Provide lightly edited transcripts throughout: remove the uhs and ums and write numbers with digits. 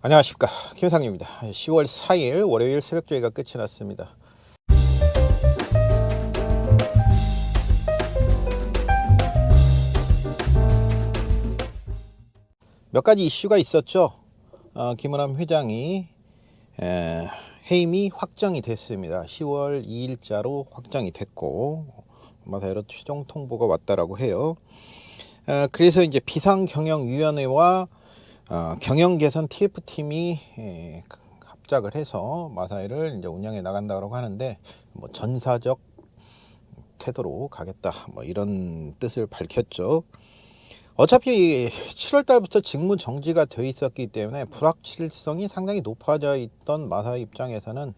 안녕하십니까, 김상규입니다. 10월 4일 월요일 새벽조회가 끝이 났습니다. 몇 가지 이슈가 있었죠. 김은남 회장이 해임이 확정이 됐습니다. 10월 2일자로 확정이 됐고 마사회로 최종 통보가 왔다라고 해요. 그래서 이제 비상경영위원회와 경영개선 TF팀이 합작을 해서 마사회를 이제 운영해 나간다고 하는데, 뭐 전사적 태도로 가겠다, 뭐 이런 뜻을 밝혔죠. 어차피 7월 달부터 직무 정지가 돼 있었기 때문에 불확실성이 상당히 높아져 있던 마사회 입장에서는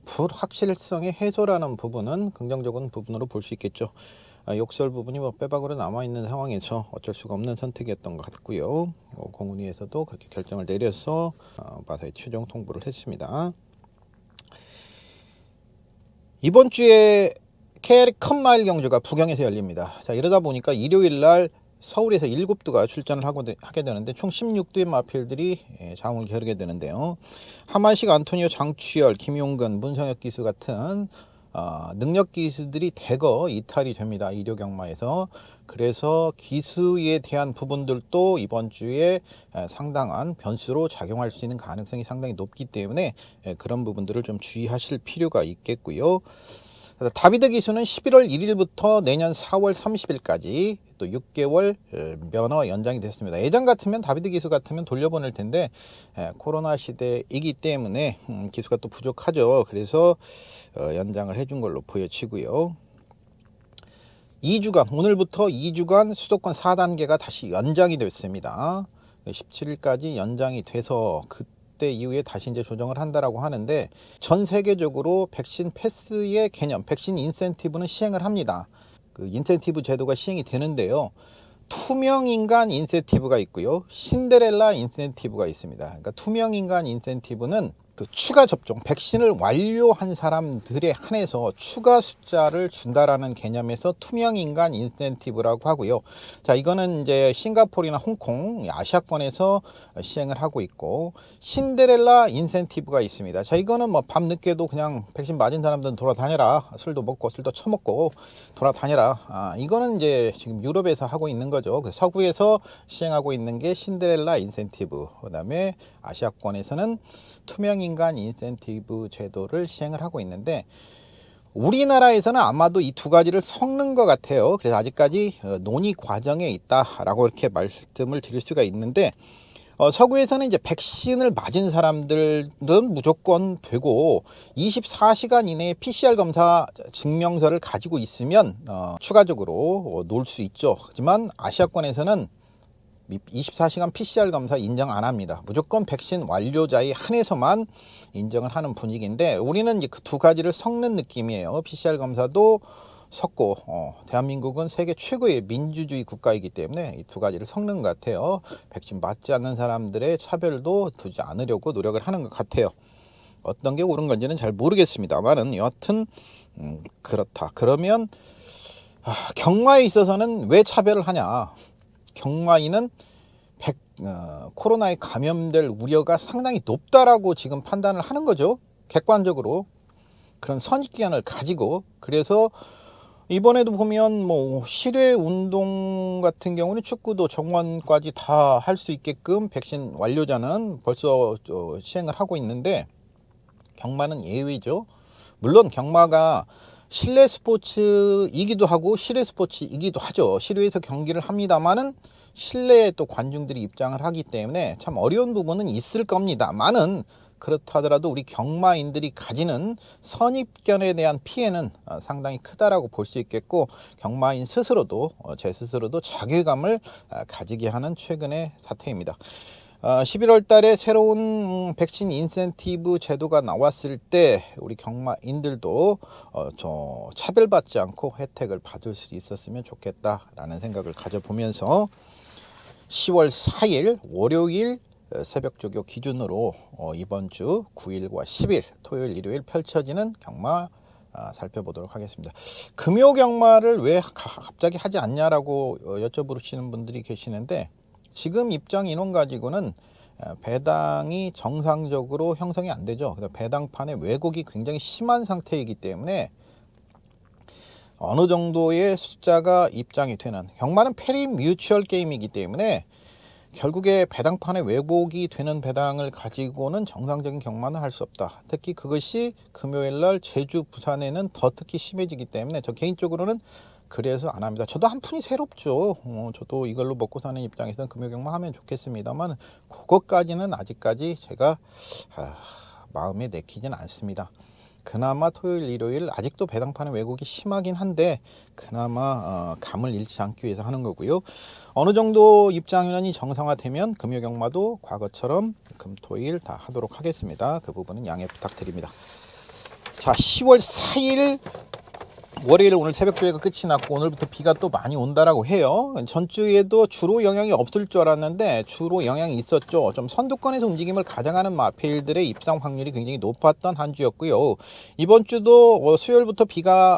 불확실성의 해소라는 부분은 긍정적인 부분으로 볼 수 있겠죠. 욕설 부분이 뭐 빼박으로 남아있는 상황에서 어쩔 수가 없는 선택이었던 것 같고요. 공훈위에서도 그렇게 결정을 내려서 마사회 최종 통보를 했습니다. 이번 주에 KR의 컴마일 경주가 부경에서 열립니다. 자, 이러다 보니까 일요일 날 서울에서 7두가 출전을 하게 되는데 총 16두의 마필들이 장을 겨루게 되는데요. 하만식, 안토니오, 장추열, 김용근, 문성혁 기수 같은 능력 기수들이 대거 이탈이 됩니다. 일요 경마에서. 그래서 기수에 대한 부분들도 이번 주에 상당한 변수로 작용할 수 있는 가능성이 상당히 높기 때문에 그런 부분들을 좀 주의하실 필요가 있겠고요. 다비드 기수는 11월 1일부터 내년 4월 30일까지 또 6개월 면허 연장이 됐습니다. 예전 같으면 다비드 기수 같으면 돌려보낼 텐데 코로나 시대이기 때문에 기수가 또 부족하죠. 그래서 연장을 해준 걸로 보여지고요. 2주간, 오늘부터 2주간 수도권 4단계가 다시 연장이 됐습니다. 17일까지 연장이 돼서 그때 이후에 다시 이제 조정을 한다라고 하는데, 전 세계적으로 백신 패스의 개념, 백신 인센티브는 시행을 합니다. 그 인센티브 제도가 시행이 되는데요. 투명 인간 인센티브가 있고요. 신데렐라 인센티브가 있습니다. 그러니까 투명 인간 인센티브는 그 추가 접종, 백신을 완료한 사람들에 한해서 추가 숫자를 준다라는 개념에서 투명 인간 인센티브라고 하고요. 자, 이거는 이제 싱가포르나 홍콩, 아시아권에서 시행을 하고 있고, 신데렐라 인센티브가 있습니다. 자, 이거는 뭐 밤늦게도 그냥 백신 맞은 사람들은 돌아다녀라, 술도 먹고 술도 처먹고 돌아다녀라. 이거는 이제 지금 유럽에서 하고 있는 거죠. 그 서구에서 시행하고 있는 게 신데렐라 인센티브. 그다음에 아시아권에서는 투명 인간 인센티브 제도를 시행을 하고 있는데, 우리나라에서는 아마도 이 두 가지를 섞는 것 같아요. 그래서 아직까지 논의 과정에 있다라고 이렇게 말씀을 드릴 수가 있는데, 서구에서는 이제 백신을 맞은 사람들은 무조건 되고 24시간 이내에 PCR 검사 증명서를 가지고 있으면 추가적으로 놓을 수 있죠. 하지만 아시아권에서는 24시간 PCR 검사 인정 안 합니다. 무조건 백신 완료자에 한해서만 인정을 하는 분위기인데, 우리는 이제 그 두 가지를 섞는 느낌이에요. PCR 검사도 섞고, 대한민국은 세계 최고의 민주주의 국가이기 때문에 이 두 가지를 섞는 것 같아요. 백신 맞지 않는 사람들의 차별도 두지 않으려고 노력을 하는 것 같아요. 어떤 게 옳은 건지는 잘 모르겠습니다만은 여하튼 그렇다. 그러면 경마에 있어서는 왜 차별을 하냐? 경마인은 코로나에 감염될 우려가 상당히 높다라고 지금 판단을 하는 거죠. 객관적으로 그런 선입견을 가지고. 그래서 이번에도 보면 뭐 실외 운동 같은 경우는 축구도 정원까지 다 할 수 있게끔 백신 완료자는 벌써 시행을 하고 있는데, 경마는 예외죠. 물론 경마가 실내 스포츠이기도 하고 실외 스포츠이기도 하죠. 실외에서 경기를 합니다만은 실내에 또 관중들이 입장을 하기 때문에 참 어려운 부분은 있을 겁니다만은, 그렇다 하더라도 우리 경마인들이 가지는 선입견에 대한 피해는 상당히 크다라고 볼 수 있겠고, 경마인 스스로도 제 스스로도 자괴감을 가지게 하는 최근의 사태입니다. 11월 달에 새로운 백신 인센티브 제도가 나왔을 때 우리 경마인들도 차별받지 않고 혜택을 받을 수 있었으면 좋겠다라는 생각을 가져보면서 10월 4일 월요일 새벽 조교 기준으로 이번 주 9일과 10일 토요일 일요일 펼쳐지는 경마 살펴보도록 하겠습니다. 금요 경마를 왜 갑자기 하지 않냐라고 여쭤보시는 분들이 계시는데, 지금 입장 인원 가지고는 배당이 정상적으로 형성이 안 되죠. 그래서 배당판의 왜곡이 굉장히 심한 상태이기 때문에 어느 정도의 숫자가 입장이 되는, 경마는 페리 뮤추얼 게임이기 때문에 결국에 배당판에 왜곡이 되는 배당을 가지고는 정상적인 경마는 할 수 없다. 특히 그것이 금요일날 제주, 부산에는 더 특히 심해지기 때문에 저 개인적으로는 그래서 안 합니다. 저도 한 푼이 새롭죠. 저도 이걸로 먹고 사는 입장에서는 금요 경마 하면 좋겠습니다만 그것까지는 아직까지 제가 마음에 내키진 않습니다. 그나마 토요일, 일요일 아직도 배당판의 왜곡이 심하긴 한데 그나마 감을 잃지 않기 위해서 하는 거고요. 어느 정도 입장인원이 정상화되면 금요 경마도 과거처럼 금, 토, 일 다 하도록 하겠습니다. 그 부분은 양해 부탁드립니다. 자, 10월 4일 월요일 오늘 새벽 조회가 끝이 났고 오늘부터 비가 또 많이 온다라고 해요. 전주에도 주로 영향이 없을 줄 알았는데 주로 영향이 있었죠. 좀 선두권에서 움직임을 가져가는 마필들의 입상 확률이 굉장히 높았던 한 주였고요. 이번 주도 수요일부터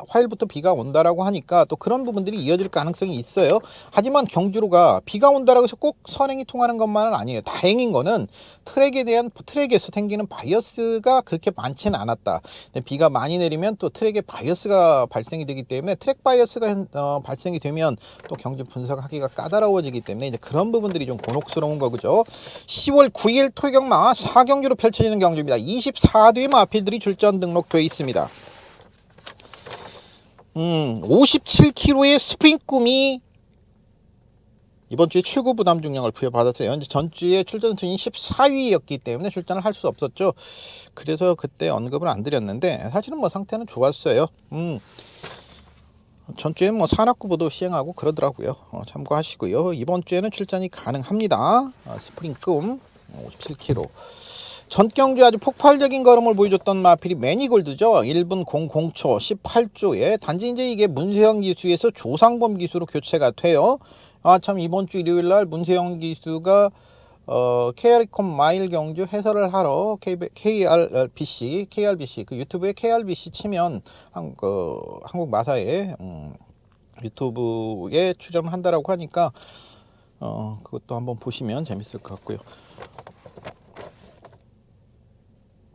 화요일부터 비가 온다라고 하니까 또 그런 부분들이 이어질 가능성이 있어요. 하지만 경주로가 비가 온다라고 해서 꼭 선행이 통하는 것만은 아니에요. 다행인 거는 트랙에서 생기는 바이어스가 그렇게 많지는 않았다. 근데 비가 많이 내리면 또 트랙에 바이어스가 발생이 되기 때문에 트랙 바이어스가 발생이 되면 또 경주 분석하기가 까다로워지기 때문에 이제 그런 부분들이 좀 곤혹스러운 거죠. 10월 9일 토요경마 4경주로 펼쳐지는 경주입니다. 24대 마필들이 출전 등록되어 있습니다. 57kg의 스프링 꿈이 이번 주에 최고 부담 중량을 부여받았어요. 현재 전주에 출전 순위 14위였기 때문에 출전을 할 수 없었죠. 그래서 그때 언급을 안 드렸는데 사실은 뭐 상태는 좋았어요. 전주에 뭐 산악구보도 시행하고 그러더라고요. 참고하시고요. 이번 주에는 출전이 가능합니다. 스프링 꿈 57kg. 전경주 아주 폭발적인 걸음을 보여줬던 마필이 매니골드죠. 1분 00초 18조에 단지 이제 이게 문세영 기수에서 조상범 기수로 교체가 돼요. 참 이번 주 일요일 날 문세영 기수가 KRCom 마일 경주 해설을 하러 KRBC 그 유튜브에 KRBC 치면 한국 마사에 유튜브에 출연을 한다라고 하니까 그것도 한번 보시면 재밌을 것 같고요.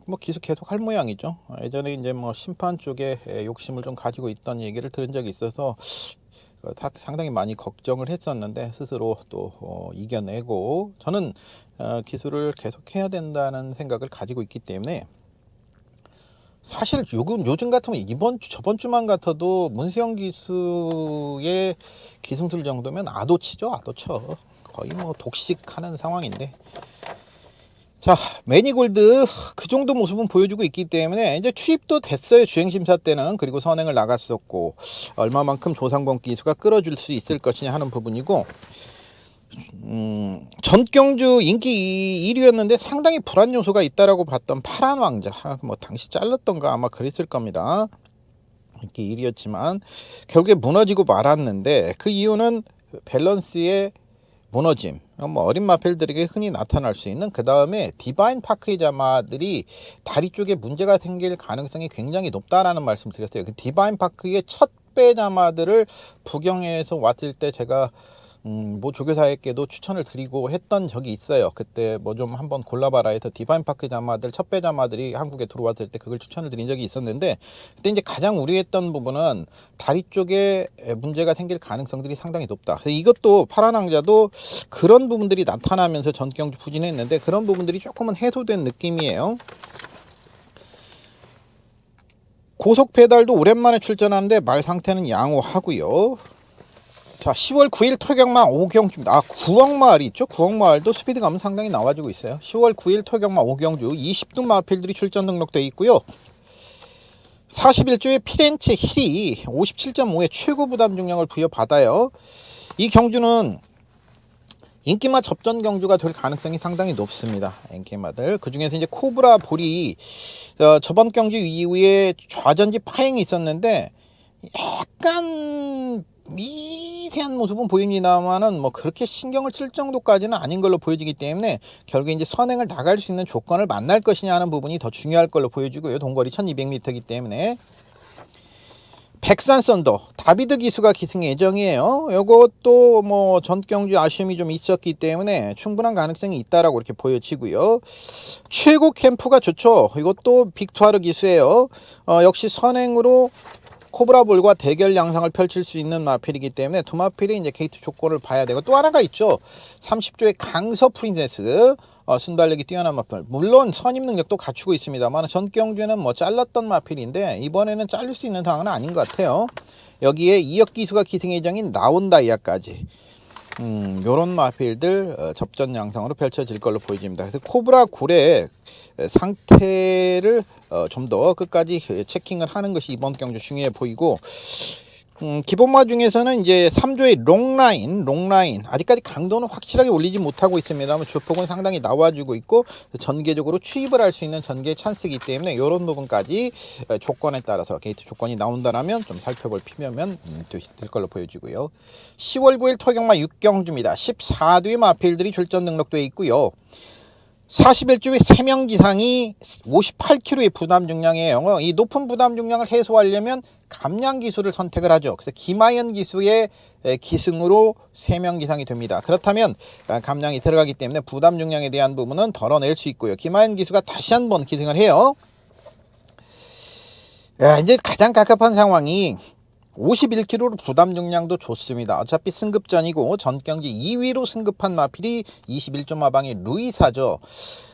뭐 기수 계속 할 모양이죠. 예전에 이제 뭐 심판 쪽에 욕심을 좀 가지고 있던 얘기를 들은 적이 있어서 상당히 많이 걱정을 했었는데 스스로 또 이겨내고 저는 기술을 계속 해야 된다는 생각을 가지고 있기 때문에 사실 요즘 같으면 저번 주만 같아도 문세영 기수의 기승술 정도면 아도치죠. 아도쳐 거의 뭐 독식하는 상황인데 자, 매니골드 그 정도 모습은 보여주고 있기 때문에 이제 취입도 됐어요. 주행심사 때는. 그리고 선행을 나갔었고 얼마만큼 조상범 기수가 끌어줄 수 있을 것이냐 하는 부분이고 전경주 인기 1위였는데 상당히 불안 요소가 있다라고 봤던 파란 왕자 뭐 당시 잘랐던가 아마 그랬을 겁니다. 인기 1위였지만 결국에 무너지고 말았는데 그 이유는 밸런스의 무너짐, 뭐 어린 마필들에게 흔히 나타날 수 있는 그 다음에 디바인 파크의 자마들이 다리 쪽에 문제가 생길 가능성이 굉장히 높다라는 말씀 드렸어요. 그 디바인 파크의 첫 배 자마들을 부경에서 왔을 때 제가 뭐 조교사에게도 추천을 드리고 했던 적이 있어요. 그때 뭐 좀 한번 골라봐라 해서 디바인 파크 자마들 첫 배 자마들이 한국에 들어왔을 때 그걸 추천을 드린 적이 있었는데 그때 이제 가장 우려했던 부분은 다리 쪽에 문제가 생길 가능성들이 상당히 높다. 그래서 이것도 파란 왕자도 그런 부분들이 나타나면서 전경주 부진했는데 그런 부분들이 조금은 해소된 느낌이에요. 고속 페달도 오랜만에 출전하는데 말 상태는 양호하고요. 자, 10월 9일 토경마 5경주입니다. 9억마을이 있죠. 9억마을도 스피드감은 상당히 나와주고 있어요. 10월 9일 토경마 5경주 20등 마필들이 출전 등록되어 있고요. 41조의 피렌체 힐이 57.5의 최고 부담 중량을 부여받아요. 이 경주는 인기마 접전 경주가 될 가능성이 상당히 높습니다. 인기마들. 그 중에서 이제 코브라 볼이 저번 경주 이후에 좌전지 파행이 있었는데 약간 미세한 모습은 보입니다만은 뭐 그렇게 신경을 쓸 정도까지는 아닌 걸로 보여지기 때문에 결국에 이제 선행을 나갈 수 있는 조건을 만날 것이냐 하는 부분이 더 중요할 걸로 보여지고요. 동거리 1200m이기 때문에 백산 썬더 다비드 기수가 기승 예정이에요. 요것도 뭐 전경주 아쉬움이 좀 있었기 때문에 충분한 가능성이 있다라고 이렇게 보여지고요. 최고 캠프가 좋죠. 이것도 빅투아르 기수예요. 역시 선행으로 코브라볼과 대결 양상을 펼칠 수 있는 마필이기 때문에 두 마필이 이제 게이트 조건을 봐야 되고, 또 하나가 있죠. 30조의 강서 프린세스. 순발력이 뛰어난 마필. 물론 선임 능력도 갖추고 있습니다만 전경주는 뭐 잘랐던 마필인데 이번에는 잘릴 수 있는 상황은 아닌 것 같아요. 여기에 2역 기수가 기승 예정인 라온다이아까지. 요런 마필들 접전 양상으로 펼쳐질 걸로 보여집니다. 그래서 코브라 골의 상태를 좀 더 끝까지 체킹을 하는 것이 이번 경주 중요해 보이고, 기본마 중에서는 이제 3조의 롱라인 아직까지 강도는 확실하게 올리지 못하고 있습니다만 주폭은 상당히 나와주고 있고 전개적으로 추입을 할 수 있는 전개 찬스이기 때문에 이런 부분까지 조건에 따라서 게이트 조건이 나온다라면 좀 살펴볼 필요면 될 걸로 보여지고요. 10월 9일 토경마 6경주입니다. 14두의 마필들이 출전 등록되어 있고요. 41조의 3명 기상이 58kg의 부담 중량이에요. 이 높은 부담 중량을 해소하려면 감량 기수를 선택을 하죠. 그래서 김하연 기수의 기승으로 3명 기상이 됩니다. 그렇다면 감량이 들어가기 때문에 부담 중량에 대한 부분은 덜어낼 수 있고요. 김하연 기수가 다시 한번 기승을 해요. 이제 가장 갑갑한 상황이 51kg로 부담 중량도 좋습니다. 어차피 승급전이고 전경지 2위로 승급한 마필이 21조 마방의 루이사죠.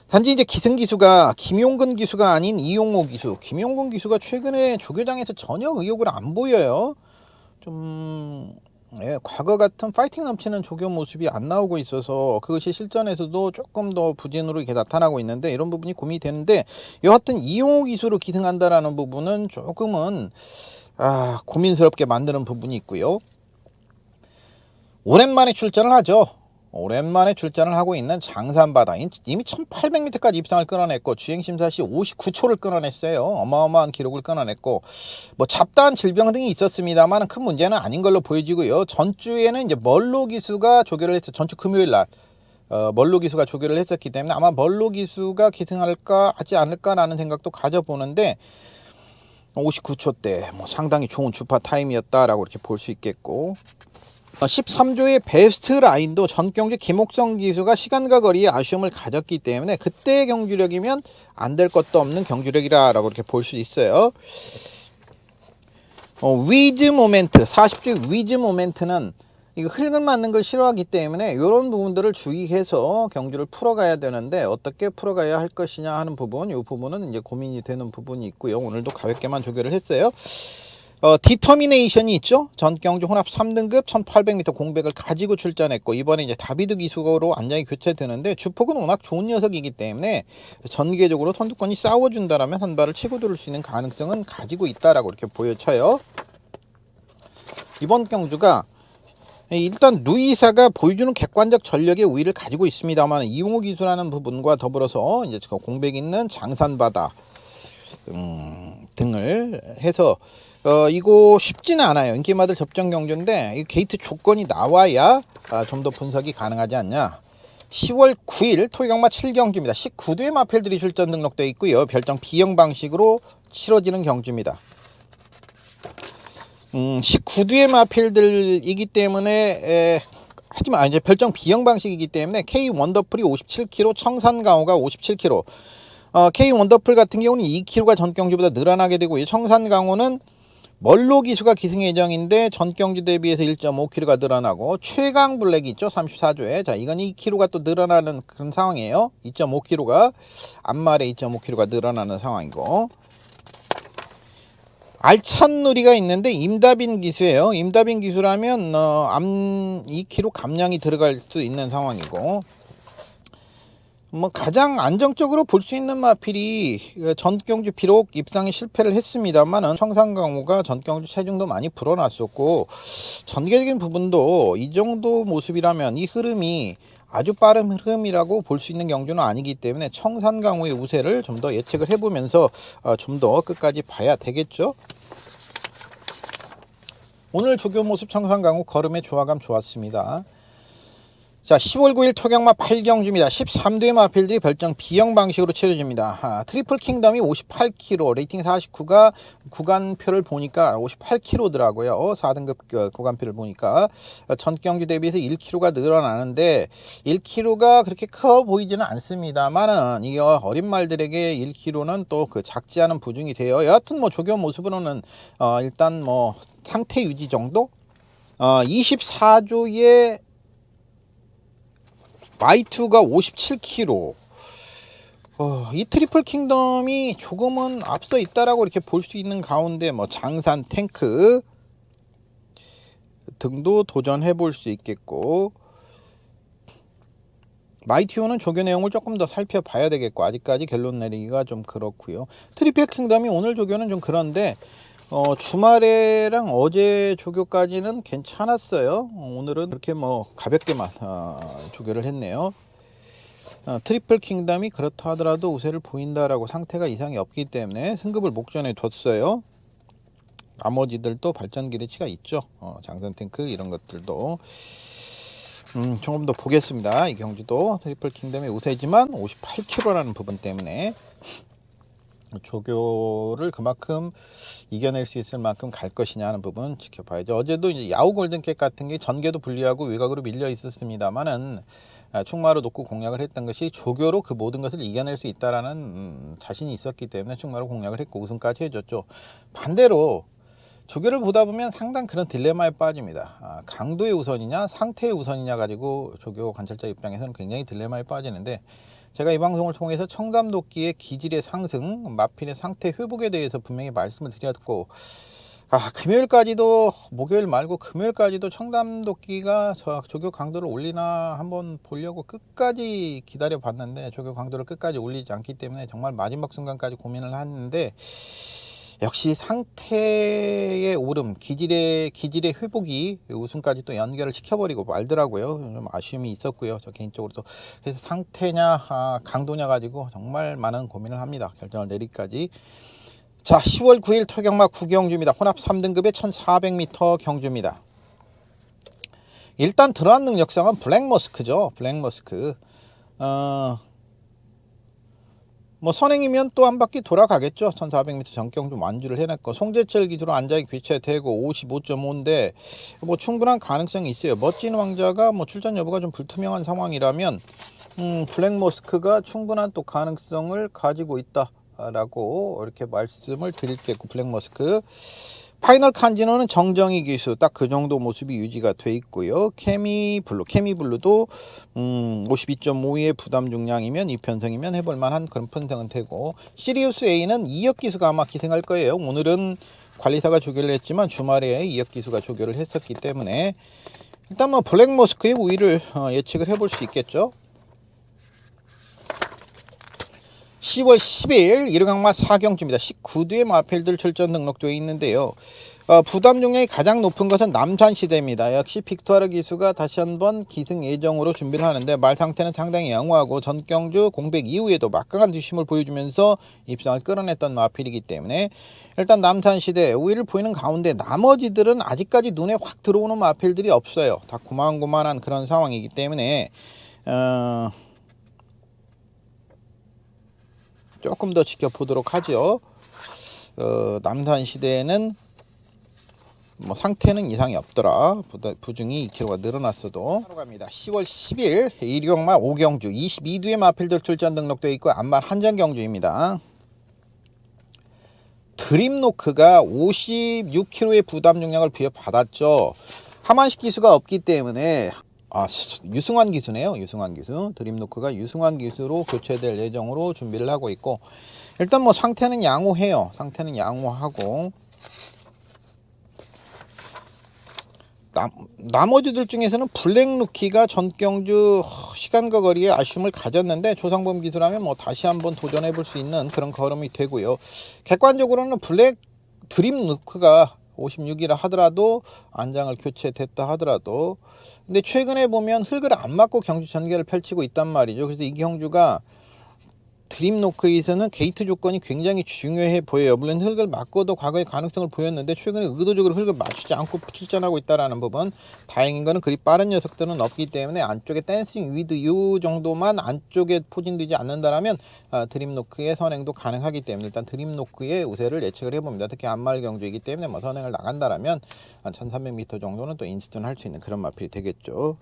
단지 이제 기승 기수가 김용근 기수가 아닌 이용호 기수. 김용근 기수가 최근에 조교장에서 전혀 의욕을 안 보여요. 좀 과거 같은 파이팅 넘치는 조교 모습이 안 나오고 있어서 그것이 실전에서도 조금 더 부진으로 이렇게 나타나고 있는데 이런 부분이 고민이 되는데, 여하튼 이용호 기수로 기승한다라는 부분은 조금은 고민스럽게 만드는 부분이 있고요. 오랜만에 출전을 하죠. 오랜만에 출전을 하고 있는 장산바다. 이미 1800m까지 입상을 끊어냈고 주행심사 시 59초를 끊어냈어요. 어마어마한 기록을 끊어냈고 뭐 잡다한 질병 등이 있었습니다만 큰 문제는 아닌 걸로 보여지고요. 전주에는 이제 멀로 기수가 조교를 했어요. 전주 금요일 날 멀로 기수가 조교를 했었기 때문에 아마 멀로 기수가 기승할까 하지 않을까라는 생각도 가져보는데 59초대 뭐 상당히 좋은 주파 타임이었다라고 이렇게 볼 수 있겠고, 13조의 베스트 라인도 전경주 김옥성 기수가 시간과 거리에 아쉬움을 가졌기 때문에 그때의 경주력이면 안 될 것도 없는 경주력이라고 이렇게 볼 수 있어요. 위즈 모멘트 40조 위즈 모멘트는 이거 흙을 맞는 걸 싫어하기 때문에 이런 부분들을 주의해서 경주를 풀어가야 되는데 어떻게 풀어가야 할 것이냐 하는 부분, 이 부분은 이제 고민이 되는 부분이 있고요. 오늘도 가볍게만 조교를 했어요. 디터미네이션이 있죠. 전경주 혼합 3등급 1800m 공백을 가지고 출전했고 이번에 이제 다비드 기수로 안장이 교체되는데 주폭은 워낙 좋은 녀석이기 때문에 전개적으로 선두권이 싸워준다라면 한 발을 치고 들을 수 있는 가능성은 가지고 있다라고 이렇게 보여져요. 이번 경주가 일단 루이사가 보여주는 객관적 전력의 우위를 가지고 있습니다만 이용호 기수라는 부분과 더불어서 이제 공백 있는 장산바다 등을 해서 이거 쉽지는 않아요. 인기마들 접전 경주인데 이 게이트 조건이 나와야 좀 더 분석이 가능하지 않냐. 10월 9일 토요강마 7경주입니다. 19두의 마필들이 출전 등록되어 있고요. 별정 B형 방식으로 치러지는 경주입니다. 19두의 마필들이기 때문에 하지만 이제 별정 B형 방식이기 때문에 K 원더풀이 57kg, 청산강호가 57kg. K 원더풀 같은 경우는 2kg가 전경주보다 늘어나게 되고 청산강호는 멀로 기수가 기승 예정인데 전경주 대비해서 1.5kg가 늘어나고 최강 블랙이 있죠. 34조에. 자, 이건 2kg가 또 늘어나는 그런 상황이에요. 2.5kg가 앞말에 2.5kg가 늘어나는 상황이고, 알찬 누리가 있는데 임다빈 기수예요. 임다빈 기수라면 2kg 감량이 들어갈 수 있는 상황이고, 뭐 가장 안정적으로 볼 수 있는 마필이 전경주 비록 입상에 실패를 했습니다만 청산강호가 전경주 체중도 많이 불어났었고 전개적인 부분도 이 정도 모습이라면 이 흐름이 아주 빠른 흐름이라고 볼 수 있는 경주는 아니기 때문에 청산강호의 우세를 좀 더 예측을 해보면서 좀 더 끝까지 봐야 되겠죠. 오늘 조교 모습 청산강호 걸음의 조화감 좋았습니다. 자, 10월 9일 토경마 8경주입니다. 13두의 마필들이 별정 B형 방식으로 치러집니다. 트리플 킹덤이 58km, 레이팅 49가 구간표를 보니까 58km더라고요. 4등급 구간표를 보니까 전경주 대비해서 1km가 늘어나는데 1km가 그렇게 커 보이지는 않습니다만은 이게 어린 말들에게 1km는 또 그 작지 않은 부중이 돼요. 여하튼 뭐 조교 모습으로는 일단 뭐 상태 유지 정도? 24조의 Y2가 57kg. 이 트리플 킹덤이 조금은 앞서 있다라고 이렇게 볼 수 있는 가운데 뭐 장산 탱크 등도 도전해 볼 수 있겠고, 마이티오는 조교 내용을 조금 더 살펴봐야 되겠고, 아직까지 결론 내리기가 좀 그렇고요. 트리플 킹덤이 오늘 조교는 좀 그런데 주말에랑 어제 조교까지는 괜찮았어요. 오늘은 그렇게 뭐 가볍게만 조교를 했네요. 트리플 킹덤이 그렇다 하더라도 우세를 보인다라고 상태가 이상이 없기 때문에 승급을 목전에 뒀어요. 나머지들도 발전 기대치가 있죠. 장산 탱크 이런 것들도 조금 더 보겠습니다. 이 경주도 트리플 킹덤의 우세지만 58km라는 부분 때문에 조교를 그만큼 이겨낼 수 있을 만큼 갈 것이냐 하는 부분 지켜봐야죠. 어제도 이제 야후 골든캣 같은 게 전개도 불리하고 외곽으로 밀려 있었습니다만은 충마로 놓고 공략을 했던 것이 조교로 그 모든 것을 이겨낼 수 있다라는 자신이 있었기 때문에 충마로 공략을 했고 우승까지 해줬죠. 반대로 조교를 보다 보면 상당 그런 딜레마에 빠집니다. 강도의 우선이냐 상태의 우선이냐 가지고 조교 관찰자 입장에서는 굉장히 딜레마에 빠지는데, 제가 이 방송을 통해서 청담도끼의 기질의 상승, 마필의 상태 회복에 대해서 분명히 말씀을 드렸고, 금요일까지도, 목요일 말고 금요일까지도 청담도끼가 조교 강도를 올리나 한번 보려고 끝까지 기다려 봤는데 조교 강도를 끝까지 올리지 않기 때문에 정말 마지막 순간까지 고민을 했는데, 역시 상태의 오름, 기질의 회복이 우승까지 또 연결을 시켜버리고 말더라고요. 좀 아쉬움이 있었고요. 저 개인적으로도. 그래서 상태냐 강도냐 가지고 정말 많은 고민을 합니다. 결정을 내리기까지. 자, 10월 9일 토경마 9경주입니다. 혼합 3등급의 1400m 경주입니다. 일단 들어간 능력상은 블랙머스크죠. 블랙머스크. 뭐 선행이면 또 한 바퀴 돌아가겠죠. 1400m 전경 좀 완주를 해냈고, 송재철 기수로 안장이 교체되고 55.5인데 뭐 충분한 가능성이 있어요. 멋진 왕자가 뭐 출전 여부가 좀 불투명한 상황이라면 블랙머스크가 충분한 또 가능성을 가지고 있다라고 이렇게 말씀을 드릴게고, 블랙머스크. 파이널 칸지노는 정정희 기수 딱 그 정도 모습이 유지가 돼 있고요. 케미블루도 52.5의 부담 중량이면 이편성이면 해볼 만한 그런 편성은 되고, 시리우스 A는 이혁 기수가 아마 기생할 거예요. 오늘은 관리사가 조교를 했지만 주말에 이혁 기수가 조교를 했었기 때문에 일단 뭐 블랙머스크의 우위를 예측을 해볼 수 있겠죠. 10월 10일 일요강마 4경주입니다. 19두의 마필들 출전 등록되어 있는데요. 부담 중량이 가장 높은 것은 남산시대입니다. 역시 빅투아르 기수가 다시 한번 기승 예정으로 준비를 하는데 말 상태는 상당히 양호하고 전경주 공백 이후에도 막강한 뒷심을 보여주면서 입상을 끌어냈던 마필이기 때문에 일단 남산시대 우위를 보이는 가운데 나머지들은 아직까지 눈에 확 들어오는 마필들이 없어요. 다 고만고만한 그런 상황이기 때문에 조금 더 지켜보도록 하죠. 남산시대에는 뭐 상태는 이상이 없더라. 부중이 2kg가 늘어났어도. 바로 갑니다. 10월 10일 일요강마 5경주 22두의 마필들 출전 등록되어 있고 안말 한정경주입니다. 드림노크가 56kg의 부담 중량을 부여받았죠. 하만식 기수가 없기 때문에 유승환 기수네요. 유승환 기수. 드림노크가 유승환 기수로 교체될 예정으로 준비를 하고 있고, 일단 뭐 상태는 양호해요. 상태는 양호하고, 나머지들 중에서는 블랙루키가 전경주 시간과 거리에 아쉬움을 가졌는데 조상범 기수라면 뭐 다시 한번 도전해 볼 수 있는 그런 걸음이 되고요. 객관적으로는 드림루크가 56이라 하더라도 안장을 교체됐다 하더라도, 근데 최근에 보면 흙을 안 맞고 경주 전개를 펼치고 있단 말이죠. 그래서 이 경주가 드림노크에서는 게이트 조건이 굉장히 중요해 보여요. 물론 흙을 맞고도 과거에 가능성을 보였는데 최근에 의도적으로 흙을 맞추지 않고 출전하고 있다는 부분. 다행인 거는 그리 빠른 녀석들은 없기 때문에 안쪽에 댄싱 위드 유 정도만 안쪽에 포진되지 않는다라면 드림노크의 선행도 가능하기 때문에 일단 드림노크의 우세를 예측을 해봅니다. 특히 안말 경주이기 때문에 뭐 선행을 나간다라면 1300m 정도는 또 인스턴 할 수 있는 그런 마필이 되겠죠.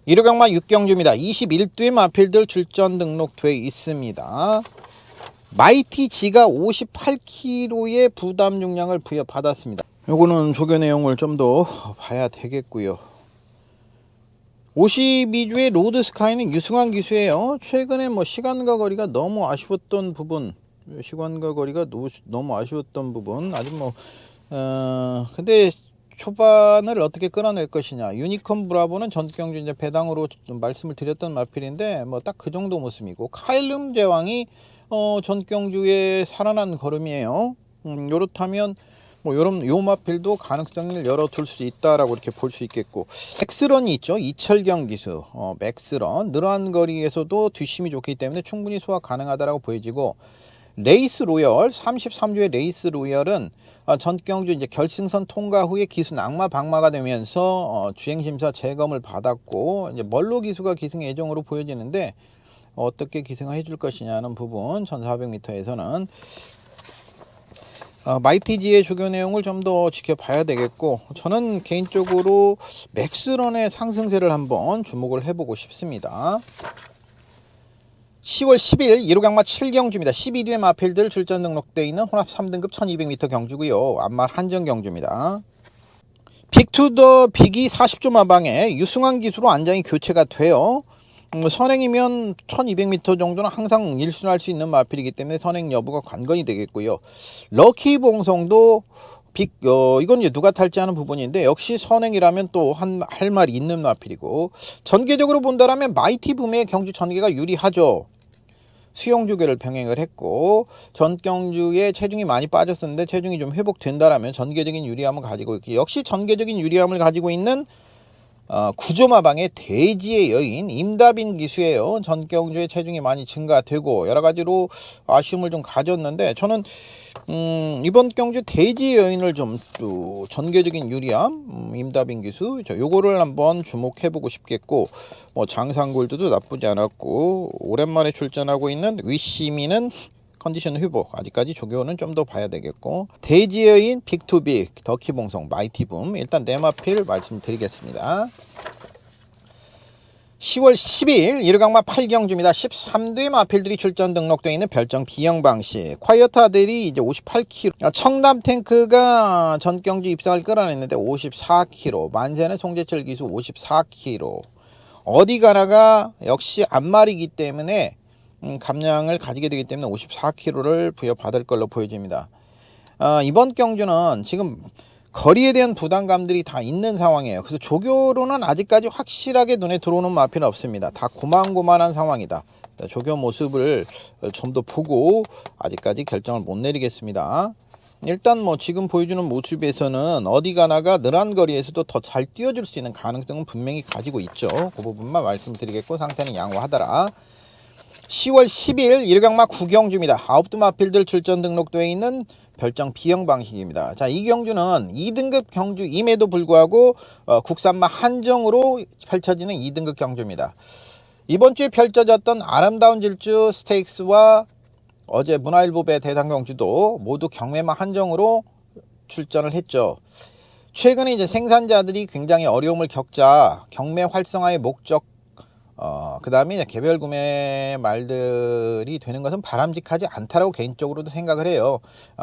일요강마 6경주입니다. 21두의 마필들 출전 등록돼 있습니다. 마이티 G가 58kg의 부담 중량을 부여받았습니다. 요거는 조교 내용을 좀 더 봐야 되겠고요. 52주의 로드스카이는 유승환 기수예요. 최근에 뭐 시간과 거리가 너무 아쉬웠던 부분, 아직 뭐 근데 초반을 어떻게 끌어낼 것이냐. 유니콘 브라보는 전경주 이제 배당으로 좀 말씀을 드렸던 마필인데 뭐 딱 그 정도 모습이고, 카일름 제왕이 전경주의 살아난 걸음이에요. 요렇다면 뭐 요 마필도 가능성을 열어둘 수 있다라고 이렇게 볼 수 있겠고, 맥스런이 있죠. 이철경 기수, 맥스런 늘어난 거리에서도 뒷심이 좋기 때문에 충분히 소화 가능하다라고 보여지고, 레이스 로열 33주의 레이스 로열은 전경주 이제 결승선 통과 후에 기수 낙마 박마가 되면서 주행심사 재검을 받았고, 이제 멀로 기수가 기승 예정으로 보여지는데 어떻게 기승을 해줄 것이냐는 부분 1400m에서는 마이티지의 조교 내용을 좀 더 지켜봐야 되겠고, 저는 개인적으로 맥스런의 상승세를 한번 주목을 해보고 싶습니다. 10월 10일 1호강마 7경주입니다. 12뒤의 마필들 출전 등록되어 있는 혼합 3등급 1200m 경주고요. 안말 한정 경주입니다. 빅투더 빅이 40조 마방에 유승환 기수로 안장이 교체가 돼요. 선행이면 1200m 정도는 항상 일순할 수 있는 마필이기 때문에 선행 여부가 관건이 되겠고요. 럭키 봉성도 이건 이제 누가 탈지 하는 부분인데, 역시 선행이라면 또 할 말이 있는 마필이고, 전개적으로 본다라면 마이티 붐의 경주 전개가 유리하죠. 수영 조교를 병행을 했고, 전경주에 체중이 많이 빠졌었는데 체중이 좀 회복된다라면 전개적인 유리함을 가지고 있고, 역시 전개적인 유리함을 가지고 있는 구조마방의 대지의 여인 임다빈 기수예요. 전경주의 체중이 많이 증가되고 여러 가지로 아쉬움을 좀 가졌는데, 저는 이번 경주 대지의 여인을 좀 전개적인 유리함 임다빈 기수 요거를 한번 주목해보고 싶겠고, 뭐 장상골드도 나쁘지 않았고, 오랜만에 출전하고 있는 위시미는 컨디션 회복, 아직까지 조교는 좀 더 봐야 되겠고, 대지의 여인 빅투빅 더키봉성 마이티붐 일단 네마필 말씀드리겠습니다. 10월 10일 1호강마 8경주입니다. 13두의 마필들이 출전 등록되어 있는 별정 B형 방식. 콰이어타들이 이제 58kg. 청담 탱크가 전경주 입상을 끌어냈는데 54kg. 만세는 송재철 기수 54kg. 어디 가나가 역시 안말이기 때문에 감량을 가지게 되기 때문에 54kg를 부여받을 걸로 보여집니다. 이번 경주는 지금 거리에 대한 부담감들이 다 있는 상황이에요. 그래서 조교로는 아직까지 확실하게 눈에 들어오는 마필은 없습니다. 다 고만고만한 상황이다. 조교 모습을 좀 더 보고 아직까지 결정을 못 내리겠습니다. 일단 뭐 지금 보여주는 모습에서는 어디 가나가 늘한 거리에서도 더 잘 뛰어줄 수 있는 가능성은 분명히 가지고 있죠. 그 부분만 말씀드리겠고, 상태는 양호하더라. 10월 10일 1호강마 9경주입니다. 9두 마필들 출전 등록되어 있는 별정 B형 방식입니다. 자, 이 경주는 2등급 경주임에도 불구하고 국산마 한정으로 펼쳐지는 2등급 경주입니다. 이번 주에 펼쳐졌던 아름다운 질주 스테이크스와 어제 문화일보배 대상경주도 모두 경매마 한정으로 출전을 했죠. 최근에 이제 생산자들이 굉장히 어려움을 겪자 경매 활성화의 목적, 그 다음에 이제 개별 구매 말들이 되는 것은 바람직하지 않다라고 개인적으로도 생각을 해요.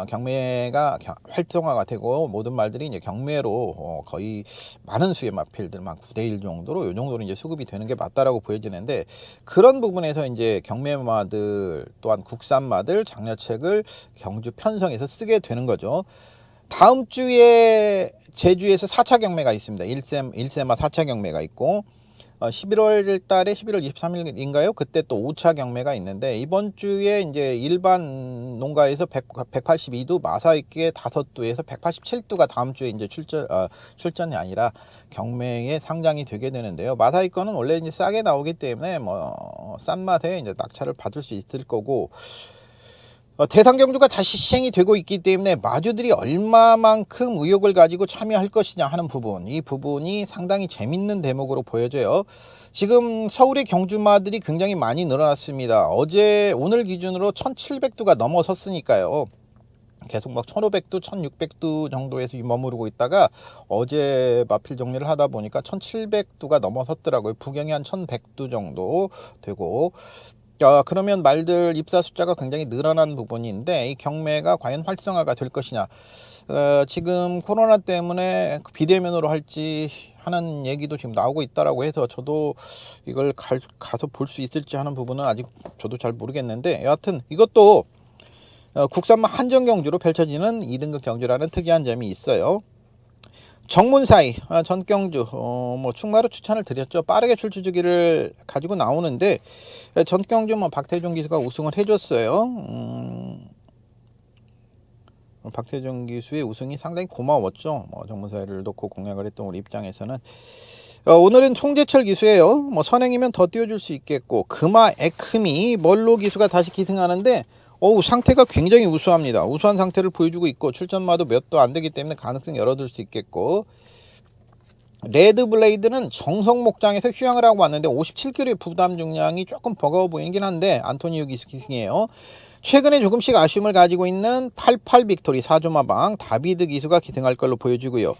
경매가 활성화가 되고 모든 말들이 이제 경매로 거의 많은 수의 마필들만 9대1 정도로 요 정도로 이제 수급이 되는 게 맞다라고 보여지는데, 그런 부분에서 이제 경매마들 또한 국산마들 장려책을 경주 편성해서 쓰게 되는 거죠. 다음 주에 제주에서 4차 경매가 있습니다. 1세마 4차 경매가 있고, 11월 달에 11월 23일인가요? 그때 또 5차 경매가 있는데 이번 주에 이제 일반 농가에서 182두, 마사이키의 5두에서 187두가 다음 주에 이제 출전이 아니라 경매에 상장이 되게 되는데요. 마사이 거는 원래 이제 싸게 나오기 때문에 뭐 싼 맛에 이제 낙찰을 받을 수 있을 거고, 대상 경주가 다시 시행이 되고 있기 때문에 마주들이 얼마만큼 의욕을 가지고 참여할 것이냐 하는 부분, 이 부분이 상당히 재밌는 대목으로 보여져요. 지금 서울의 경주마들이 굉장히 많이 늘어났습니다. 오늘 기준으로 1700두가 넘어섰으니까요. 계속 막 1500두, 1600두 정도에서 머무르고 있다가 어제 마필 정리를 하다 보니까 1700두가 넘어섰더라고요. 부경이 한 1100두 정도 되고, 그러면 말들 입사 숫자가 굉장히 늘어난 부분인데 이 경매가 과연 활성화가 될 것이냐. 지금 코로나 때문에 비대면으로 할지 하는 얘기도 지금 나오고 있다라고 해서 저도 이걸 가서 볼 수 있을지 하는 부분은 아직 저도 잘 모르겠는데, 여하튼 이것도 국산만 한정 경주로 펼쳐지는 2등급 경주라는 특이한 점이 있어요. 정문사이 전경주 뭐 충마로 추천을 드렸죠. 빠르게 출주 주기를 가지고 나오는데 전경주 뭐 박태종 기수가 우승을 해줬어요. 박태종 기수의 우승이 상당히 고마웠죠. 뭐 정문사이를 놓고 공략을 했던 우리 입장에서는. 오늘은 송재철 기수예요. 뭐 선행이면 더 띄워줄 수 있겠고, 금화 에크미 멀로 기수가 다시 기승하는데 상태가 굉장히 우수합니다. 우수한 상태를 보여주고 있고 출전마도 몇 도 안 되기 때문에 가능성 열어둘 수 있겠고, 레드 블레이드는 정성 목장에서 휴양을 하고 왔는데 57kg의 부담 중량이 조금 버거워 보이긴 한데 안토니오 기승이에요. 최근에 조금씩 아쉬움을 가지고 있는 88 빅토리 4조마방 다비드 기수가 기승할 걸로 보여지고요.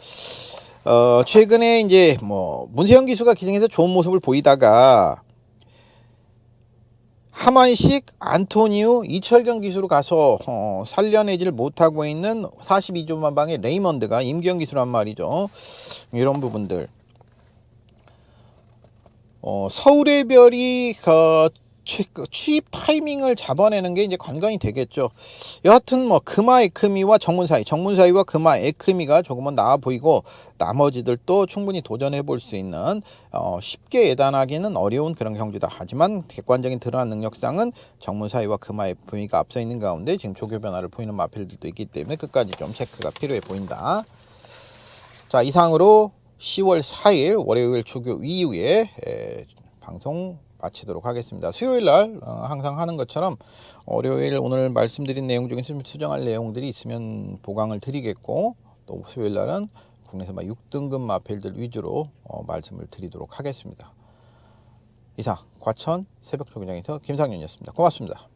최근에 이제 뭐 문세영 기수가 기승해서 좋은 모습을 보이다가 하만식, 안토니오, 이철경 기수로 가서 살려내지를 못하고 있는 42조마방의 레이먼드가 임기영 기수란 말이죠. 이런 부분들. 서울의 별이 취입 타이밍을 잡아내는 게 이제 관건이 되겠죠. 여하튼 뭐 금화 에크미와 정문사이와 금화 에크미가 조금은 나아 보이고, 나머지들도 충분히 도전해 볼 수 있는 쉽게 예단하기는 어려운 그런 경주다. 하지만 객관적인 드러난 능력상은 정문사이와 금화 에크미가 앞서 있는 가운데 지금 조교 변화를 보이는 마필들도 있기 때문에 끝까지 좀 체크가 필요해 보인다. 자, 이상으로 10월 4일 월요일 조교 이후에 방송 마치도록 하겠습니다. 수요일날 항상 하는 것처럼 월요일 오늘 말씀드린 내용 중에 수정할 내용들이 있으면 보강을 드리겠고, 또 수요일날은 국내에서 6등급 마필들 위주로 말씀을 드리도록 하겠습니다. 이상 과천 새벽 조교장에서 김상윤이었습니다. 고맙습니다.